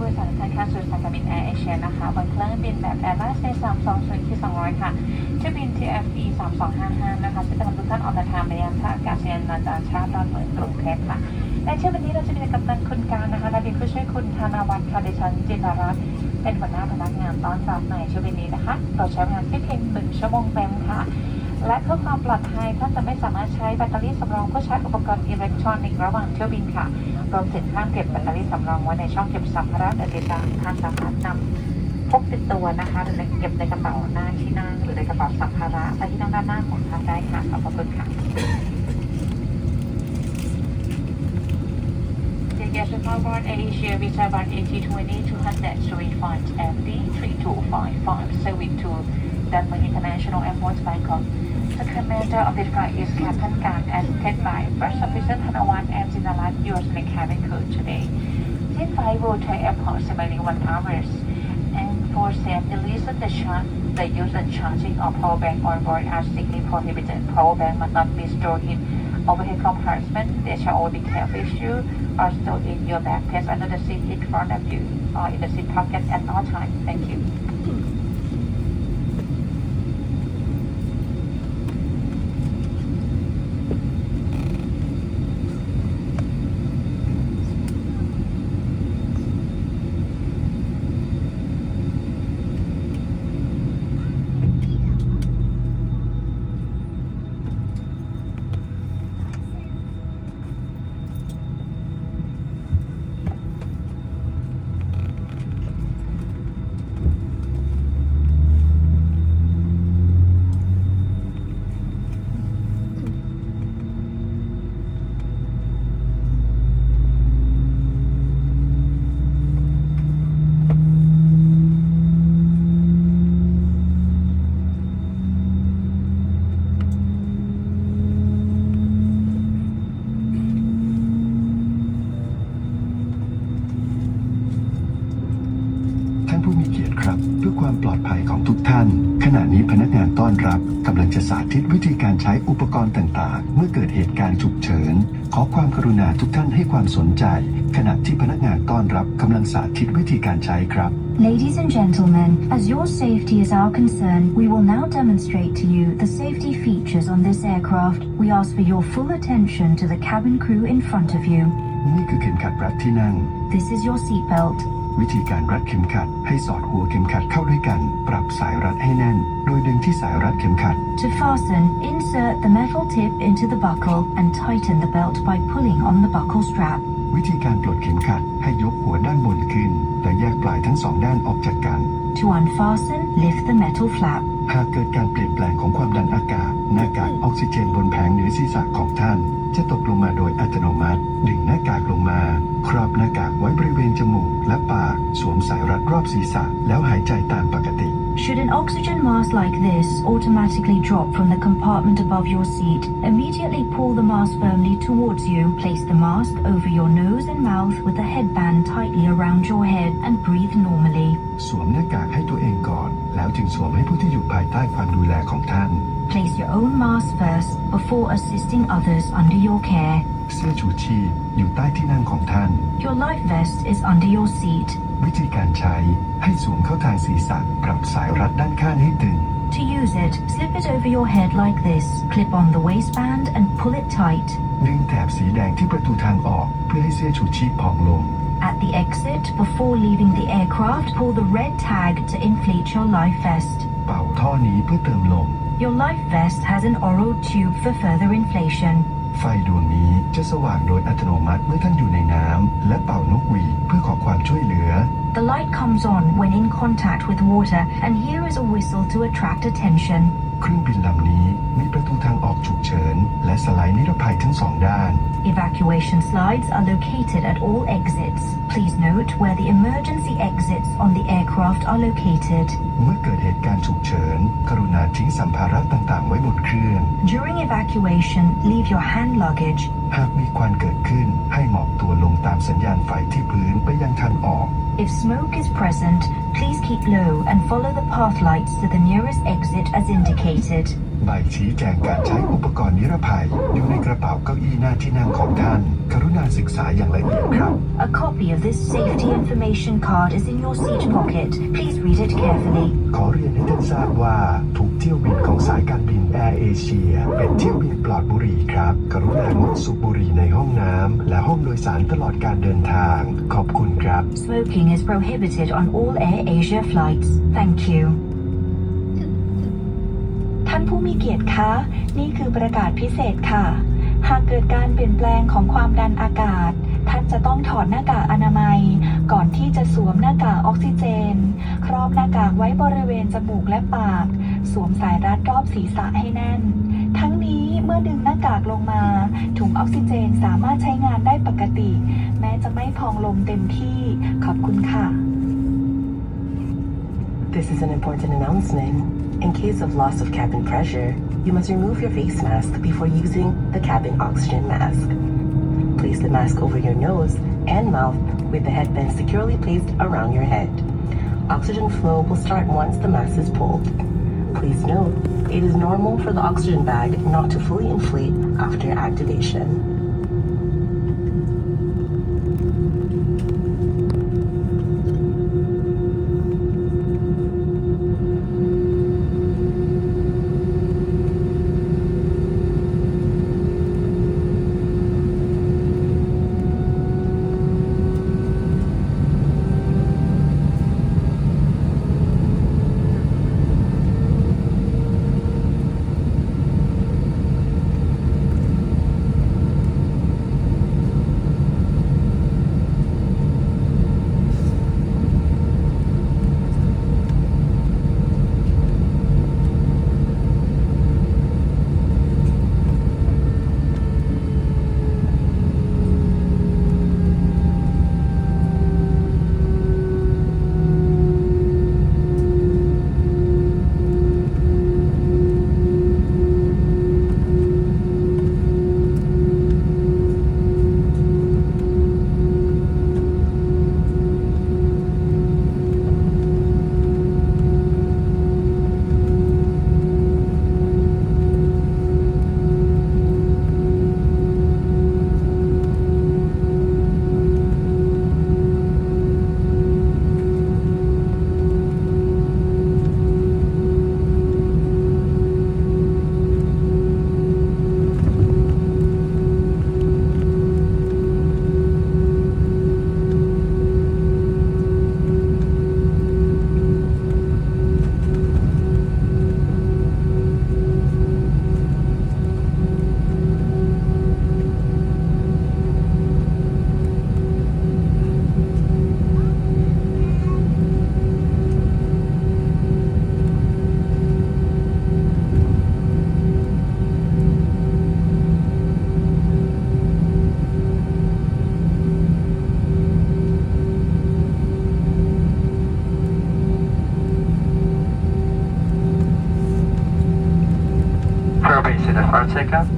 ดยสารท่านค่าสู่สายการบินแอร์เอเชียนะคะบนเครื่องบินแบบ AirAsia A320 ค่ะเที่ยวบิน TFE 3255นะคะจะนำทุกท่านออกเดินทางไปยังท่าอากาศยานนานาชาติดอนเมืองกรุงเทพค่ะในเที่ยวบินนี้เราจะมีกัปตันคุณการนะคะและดิผู้ช่วยคุณธนาวัฒน์ค่ะดิฉันจินดารัตน์เป็นหัวหน้าพนักงานต้อนรับในเที่ยวบินนี้นะคะเราใช้เวลาเพียง1 ชั่วโมงเต็มค่ะและเพื่อความปลอดภัยท่านจะไม่สามารถใช้แบตเตอรี่สำรองเพื่อใช้อุปกรณ์อิเล็กทรอนิกส์ระหว่างเที่ยวบินค่ะรวมถึงห้ามเก็บแบตเตอรี่สำรองไว้ในช่องเก็บสัมภาระใดๆท่านสามารถนำพกติดตัวนะคะหรือเก็บในกระเป๋าหน้าที่นั่งหรือในกระเป๋าสัมภาระไปที่นั่งด้านหน้าของท่านได้ค่ะขอบคุณค่ะ Yes, aboard AirAsia A320 200 FD 3255 serving to Don Mueang International Airport, Bangkok. The commander of this flight is Captain Khon assisted by First Officer Thanawan and Sinalat, yours in the cabin crew today. This flight will take approximately 1 hour. And for safety reasons, the use and charging of power bank on board are strictly prohibited. Power bank must not be stored in overhead compartment. There shall all be careful issues are stored in your backpack under the seat in front of you or in the seat pocket at all times. Thank you. ผู้มีเกียรติครับเพื่อความปลอดภัยของทุกท่านขณะนี้พนักงานต้อนรับกำลังจะสาธิตวิธีการใช้อุปกรณ์ต่างๆเมื่อเกิดเหตุการณ์ฉุกเฉินขอความกรุณาทุกท่านให้ความสนใจขณะที่พนักงานต้อนรับกำลังสาธิตวิธีการใช้ครับ Ladies and gentlemen, as your safety is our concern, we will now demonstrate to you the safety features on this aircraft. We ask for your full attention to the cabin crew in front of you. นี่คือเข็มขัดรัดที่นั่ง This is your seatbelt. วิธีการรัดเข็มขัดให้สอดหัวเข็มขัดเข้าด้วยกันปรับสายรัดให้แน่นโดยดึงที่สายรัดเข็มขัด To fasten, insert the metal tip into the buckle and tighten the belt by pulling on the buckle strap. วิธีการปลดเข็มขัดให้ยกหัวด้านบนขึ้นและแยกปลายทั้งสองด้านออกจากกัน To unfasten, lift the metal flap. หากเกิดการเปลี่ยนแปลงของความดันอากาศหน้ากากออกซิเจนบนแผงเหนือศีรษะของท่านจะตกลงมาโดยอัตโนมัติดึงหน้ากากลงมาครอบหน้ากากไว้บริเวณจมูกและปากสวมสายรัดรอบศีรษะแล้วหายใจตามปกติ Should an oxygen mask like this automatically drop from the compartment above your seat, immediately pull the mask firmly towards you. Place the mask over your nose and mouth with the headband tightly around your head and breathe normally. สวมหน้ากากให้ตัวเองก่อนแล้วจึงสวมให้ผู้ที่อยู่ภายใต้ความดูแลของท่าน Place your own mask first before assisting others under your care. เสื้อชูชีพอยู่ใต้ที่นั่งของท่าน Your life vest is under your seat. วิธีการใช้ให้สวมเข้าทางศีรษะปรับสายรัดด้านข้างให้ตึง To use it, slip it over your head like this, clip on the waistband and pull it tight. ดึงแถบสีแดงที่ประตูทางออกเพื่อให้เสื้อชูชีพพองลง At the exit, before leaving the aircraft, pull the red tag to inflate your life vest. เป่าท่อนี้เพื่อเติมลม Your life vest has an oral tube for further inflation. ไฟดวงนี้จะสว่างโดยอัตโนมัติเมื่อท่านอยู่ในน้ำและเป่านกหวีดเพื่อขอความช่วยเหลือ The light comes on when in contact with water, and here is a whistle to attract attention. เครื่องบินลำนี้มีประตูทางออกฉุกเฉินและสไลด์นิรภัยทั้งสองด้าน Evacuation slides are located at all exits. Please note where the emergency exits on the aircraft are located. เมื่อเกิดเหตุการณ์ฉุกเฉินกรุณาทิ้งสัมภาระต่างๆไว้บนเครื่อง During evacuation, leave your hand luggage. หากมีควันเกิดขึ้นให้หมอบตัวลงตามสัญญาณไฟที่พื้นไปยังทางออก If smoke is present, please keep low and follow the path lights to the nearest exit as indicated. ใบชี้แจงการใช้อุปกรณ์นิรภัยอยู่ในกระเป๋าเก้าอี้หน้าที่นั่งของท่านกรุณาศึกษาอย่างละเอียดครับ A copy of this safety information card is in your seat pocket. Please read it carefully. ขอเรียนให้ท่านทราบว่าทุกเที่ยวบินของสายการบินแอร์เอเชียเป็นเที่ยวบินปลอดบุหรี่ครับกรุณางดสูบบุหรี่ในห้องน้ำและห้องโดยสารตลอดการเดินทางขอบคุณครับ Smoking is prohibited on all AirAsia flights. Thank you. ท่านผู้มีเกียรติคะ นี่คือประกาศพิเศษค่ะ หากเกิดการเปลี่ยนแปลงของความดันอากาศ ท่านจะต้องถอดหน้ากากอนามัย ก่อนที่จะสวมหน้ากากออกซิเจน ครอบหน้ากากไว้บริเวณจมูกและปาก สวมสายรัดรอบศีรษะให้แน่น ทั้งนี้เมื่อดึงหน้ากากลงมา ถุงออกซิเจนสามารถใช้งานได้ปกติ แม้จะไม่พองลมเต็มที่ ขอบคุณค่ะ This is an important announcement. In case of loss of cabin pressure, you must remove your face mask before using the cabin oxygen mask. Place the mask over your nose and mouth with the headband securely placed around your head. Oxygen flow will start once the mask is pulled. Please note, it is normal for the oxygen bag not to fully inflate after activation. Probe to the flight takeoff.